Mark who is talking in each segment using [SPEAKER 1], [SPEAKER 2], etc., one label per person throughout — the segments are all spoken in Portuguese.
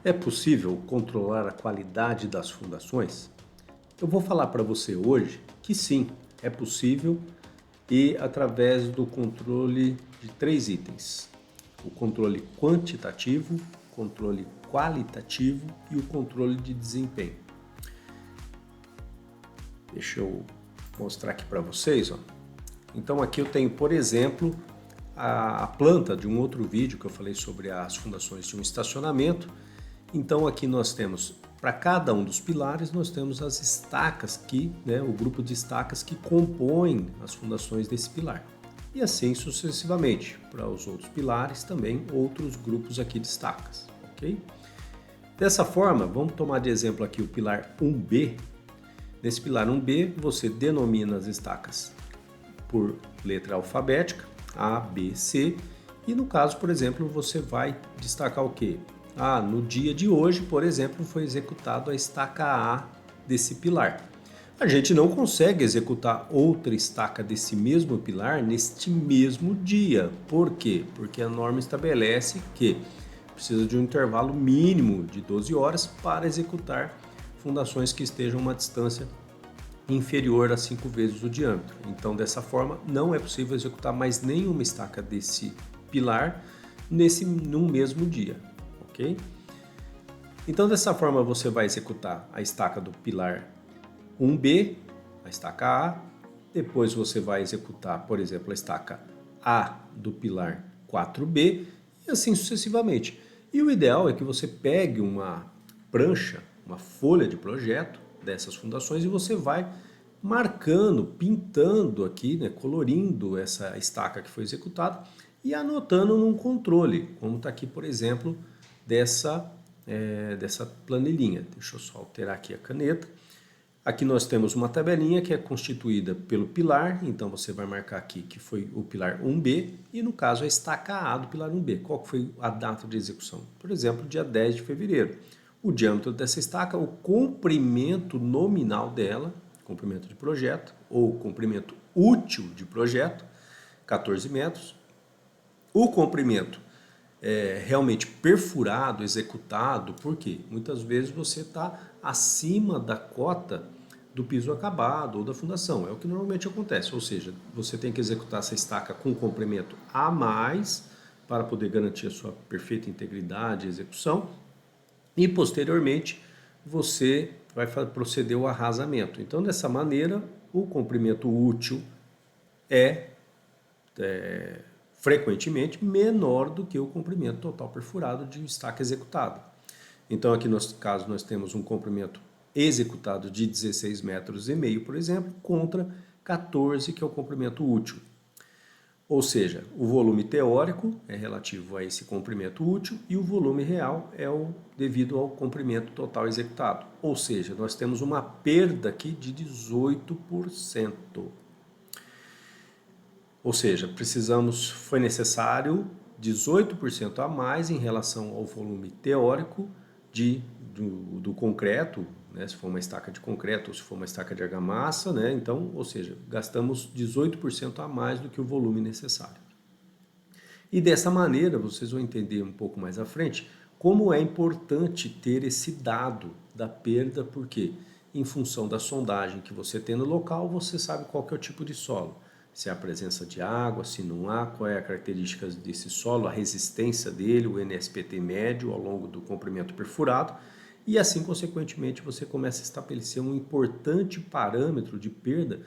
[SPEAKER 1] É possível controlar a qualidade das fundações? Eu vou falar para você hoje que sim, é possível e através do controle de três itens: o controle quantitativo, controle qualitativo e o controle de desempenho. Deixa eu mostrar aqui para vocês, ó. Então aqui eu tenho, por exemplo, a planta de um outro vídeo que eu falei sobre as fundações de um estacionamento. Então aqui nós temos, para cada um dos pilares, nós temos as estacas o grupo de estacas que compõem as fundações desse pilar. E assim sucessivamente, para os outros pilares também outros grupos aqui de estacas, ok? Dessa forma, vamos tomar de exemplo aqui o pilar 1B. Nesse pilar 1B, você denomina as estacas por letra alfabética, A, B, C, e no caso, por exemplo, você vai destacar o quê? No dia de hoje, por exemplo, foi executado a estaca A desse pilar. A gente não consegue executar outra estaca desse mesmo pilar neste mesmo dia. Por quê? Porque a norma estabelece que precisa de um intervalo mínimo de 12 horas para executar fundações que estejam a uma distância inferior a 5 vezes o diâmetro. Então, dessa forma, não é possível executar mais nenhuma estaca desse pilar num mesmo dia, ok? Então, dessa forma, você vai executar a estaca do pilar 1B, a estaca A, depois você vai executar, por exemplo, a estaca A do pilar 4B e assim sucessivamente. E o ideal é que você pegue uma prancha, uma folha de projeto dessas fundações e você vai marcando, pintando aqui, colorindo essa estaca que foi executada e anotando num controle, como está aqui, por exemplo, dessa planilhinha. Deixa eu só alterar aqui a caneta. Aqui nós temos uma tabelinha que é constituída pelo pilar, então você vai marcar aqui que foi o pilar 1B e no caso a estaca A do pilar 1B. Qual foi a data de execução? Por exemplo, dia 10 de fevereiro. O diâmetro dessa estaca, o comprimento nominal dela, comprimento de projeto ou comprimento útil de projeto, 14 metros. O comprimento realmente perfurado, executado, porque muitas vezes você está acima da cota do piso acabado ou da fundação. É o que normalmente acontece, ou seja, você tem que executar essa estaca com comprimento a mais para poder garantir a sua perfeita integridade e execução e posteriormente você vai proceder ao arrasamento. Então, dessa maneira, o comprimento útil é frequentemente menor do que o comprimento total perfurado de estaca executada. Então aqui no nosso caso nós temos um comprimento executado de 16,5 metros, por exemplo, contra 14 que é o comprimento útil. Ou seja, o volume teórico é relativo a esse comprimento útil e o volume real é devido ao comprimento total executado. Ou seja, nós temos uma perda aqui de 18%. Ou seja, foi necessário 18% a mais em relação ao volume teórico do concreto, se for uma estaca de concreto ou se for uma estaca de argamassa, então, ou seja, gastamos 18% a mais do que o volume necessário. E dessa maneira, vocês vão entender um pouco mais à frente como é importante ter esse dado da perda, porque em função da sondagem que você tem no local, você sabe qual que é o tipo de solo. Se há presença de água, se não há, qual é a característica desse solo, a resistência dele, o NSPT médio ao longo do comprimento perfurado. E assim, consequentemente, você começa a estabelecer um importante parâmetro de perda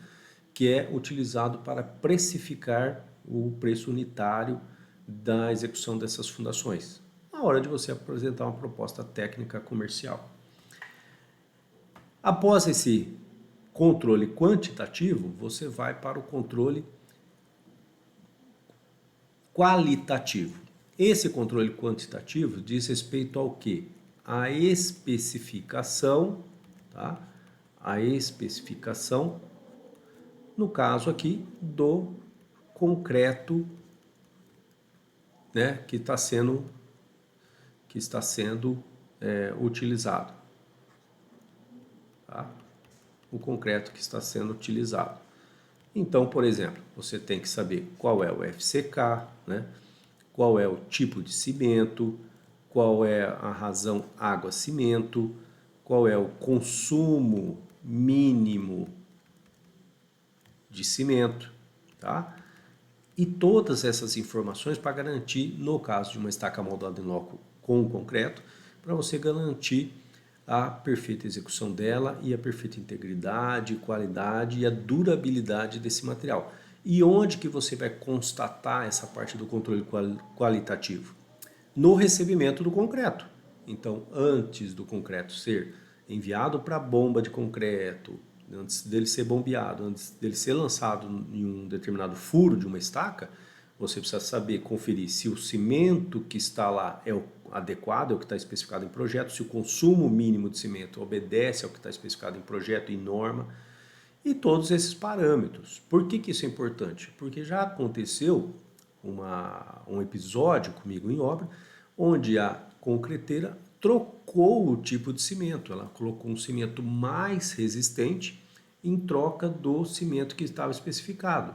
[SPEAKER 1] que é utilizado para precificar o preço unitário da execução dessas fundações, na hora de você apresentar uma proposta técnica comercial. Após esse controle quantitativo, você vai para o controle qualitativo. Esse controle quantitativo diz respeito ao quê? A especificação, tá? A especificação, no caso aqui, do concreto, que está sendo utilizado. Tá? O concreto que está sendo utilizado. Então, por exemplo, você tem que saber qual é o FCK, qual é o tipo de cimento, qual é a razão água-cimento, qual é o consumo mínimo de cimento, tá? E todas essas informações para garantir, no caso de uma estaca moldada em loco com concreto, para você garantir a perfeita execução dela e a perfeita integridade, qualidade e a durabilidade desse material. E onde que você vai constatar essa parte do controle qualitativo? No recebimento do concreto. Então, antes do concreto ser enviado para a bomba de concreto, antes dele ser bombeado, antes dele ser lançado em um determinado furo de uma estaca, você precisa saber conferir se o cimento que está lá é o adequado, é o que está especificado em projeto, se o consumo mínimo de cimento obedece ao que está especificado em projeto e norma, e todos esses parâmetros. Por que isso é importante? Porque já aconteceu um episódio comigo em obra, onde a concreteira trocou o tipo de cimento. Ela colocou um cimento mais resistente em troca do cimento que estava especificado.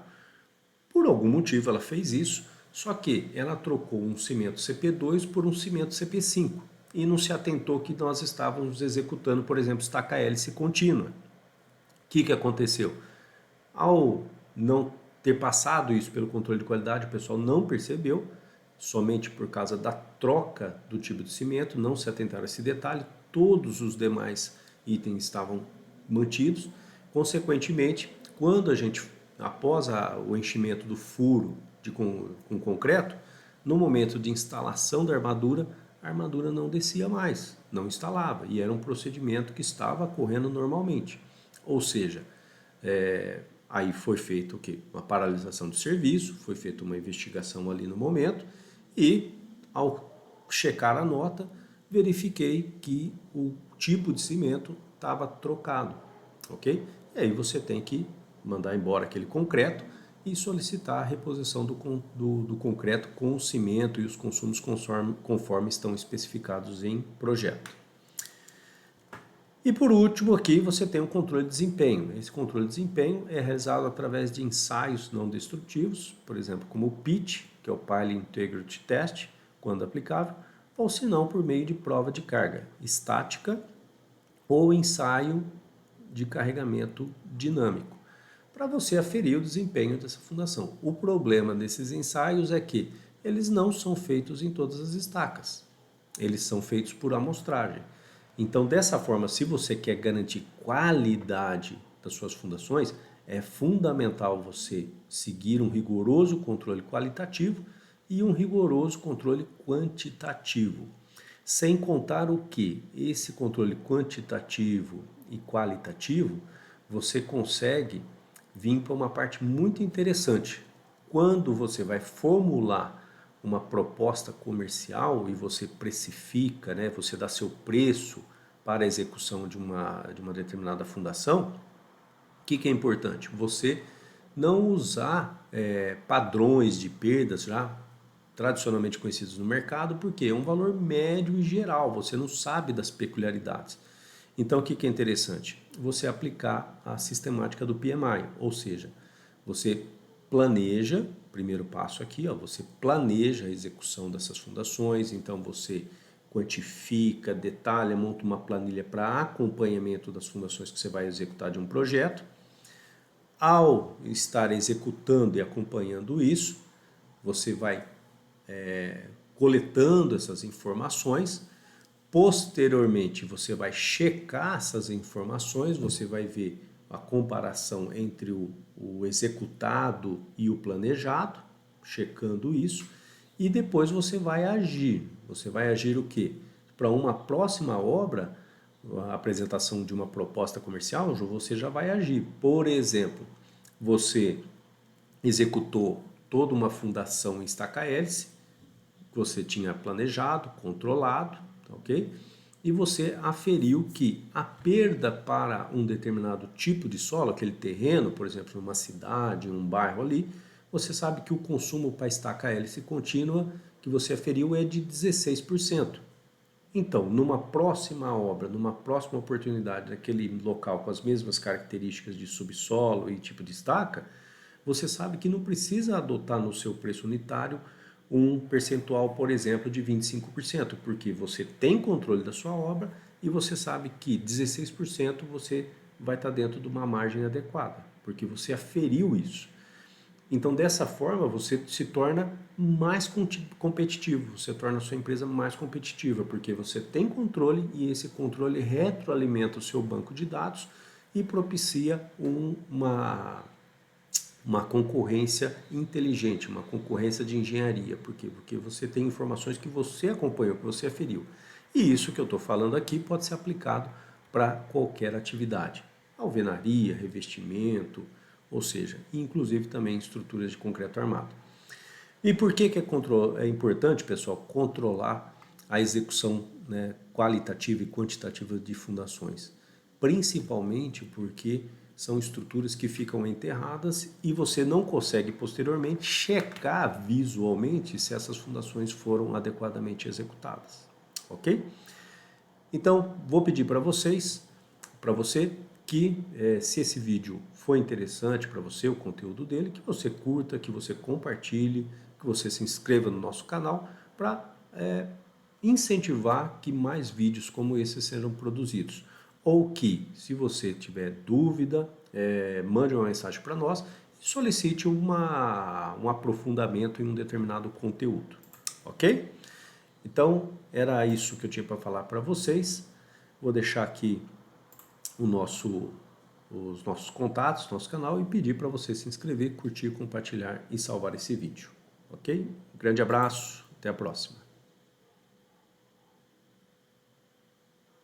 [SPEAKER 1] Por algum motivo ela fez isso, só que ela trocou um cimento CP2 por um cimento CP5 e não se atentou que nós estávamos executando, por exemplo, estaca hélice contínua. O que aconteceu? Ao não ter passado isso pelo controle de qualidade, o pessoal não percebeu, somente por causa da troca do tipo de cimento, não se atentaram a esse detalhe, todos os demais itens estavam mantidos. Consequentemente, quando a gente, após o enchimento do furo com concreto, no momento de instalação da armadura, a armadura não descia mais, não instalava, e era um procedimento que estava ocorrendo normalmente. Ou seja, aí foi feito o quê? Uma paralisação do serviço, foi feita uma investigação ali no momento e, ao checar a nota, verifiquei que o tipo de cimento estava trocado, ok? E aí você tem que mandar embora aquele concreto e solicitar a reposição do concreto com o cimento e os consumos conforme estão especificados em projeto. E por último aqui você tem o controle de desempenho. Esse controle de desempenho é realizado através de ensaios não destrutivos, por exemplo, como o PIT, que é o Pile Integrity Test, quando aplicável, ou se não por meio de prova de carga estática ou ensaio de carregamento dinâmico, para você aferir o desempenho dessa fundação. O problema desses ensaios é que eles não são feitos em todas as estacas, eles são feitos por amostragem. Então, dessa forma, se você quer garantir qualidade das suas fundações, é fundamental você seguir um rigoroso controle qualitativo e um rigoroso controle quantitativo. Sem contar o que esse controle quantitativo e qualitativo, você consegue vir para uma parte muito interessante. Quando você vai formular uma proposta comercial e você precifica, né, você dá seu preço para a execução de uma determinada fundação, o que é importante? Você não usar padrões de perdas já tradicionalmente conhecidos no mercado, porque é um valor médio e geral, você não sabe das peculiaridades. Então, o que é interessante? Você aplicar a sistemática do PMI, ou seja, você planeja, primeiro passo aqui, ó, você planeja a execução dessas fundações, então você quantifica, detalha, monta uma planilha para acompanhamento das fundações que você vai executar de um projeto. Ao estar executando e acompanhando isso, você vai coletando essas informações. Posteriormente, você vai checar essas informações, você vai ver a comparação entre o executado e o planejado, checando isso, e depois você vai agir. Você vai agir o quê? Para uma próxima obra, a apresentação de uma proposta comercial, você já vai agir. Por exemplo, você executou toda uma fundação em estaca hélice, que você tinha planejado, controlado, ok? E você aferiu que a perda para um determinado tipo de solo, aquele terreno, por exemplo, numa cidade, um bairro ali, você sabe que o consumo para estaca hélice contínua que você aferiu é de 16%. Então, numa próxima obra, numa próxima oportunidade, naquele local com as mesmas características de subsolo e tipo de estaca, você sabe que não precisa adotar no seu preço unitário um percentual, por exemplo, de 25%, porque você tem controle da sua obra e você sabe que 16% você vai estar dentro de uma margem adequada, porque você aferiu isso. Então, dessa forma, você se torna mais competitivo, você torna a sua empresa mais competitiva, porque você tem controle e esse controle retroalimenta o seu banco de dados e propicia uma concorrência inteligente, uma concorrência de engenharia. Por quê? Porque você tem informações que você acompanhou, que você aferiu. E isso que eu estou falando aqui pode ser aplicado para qualquer atividade. Alvenaria, revestimento, ou seja, inclusive também estruturas de concreto armado. E por que é importante, pessoal, controlar a execução, né, qualitativa e quantitativa de fundações? Principalmente porque são estruturas que ficam enterradas e você não consegue posteriormente checar visualmente se essas fundações foram adequadamente executadas, ok? Então, vou pedir para você que se esse vídeo foi interessante para você, o conteúdo dele, que você curta, que você compartilhe, que você se inscreva no nosso canal para incentivar que mais vídeos como esse sejam produzidos. Ou que, se você tiver dúvida, mande uma mensagem para nós e solicite um aprofundamento em um determinado conteúdo, ok? Então, era isso que eu tinha para falar para vocês. Vou deixar aqui os nossos contatos, nosso canal e pedir para você se inscrever, curtir, compartilhar e salvar esse vídeo, ok? Um grande abraço, até a próxima.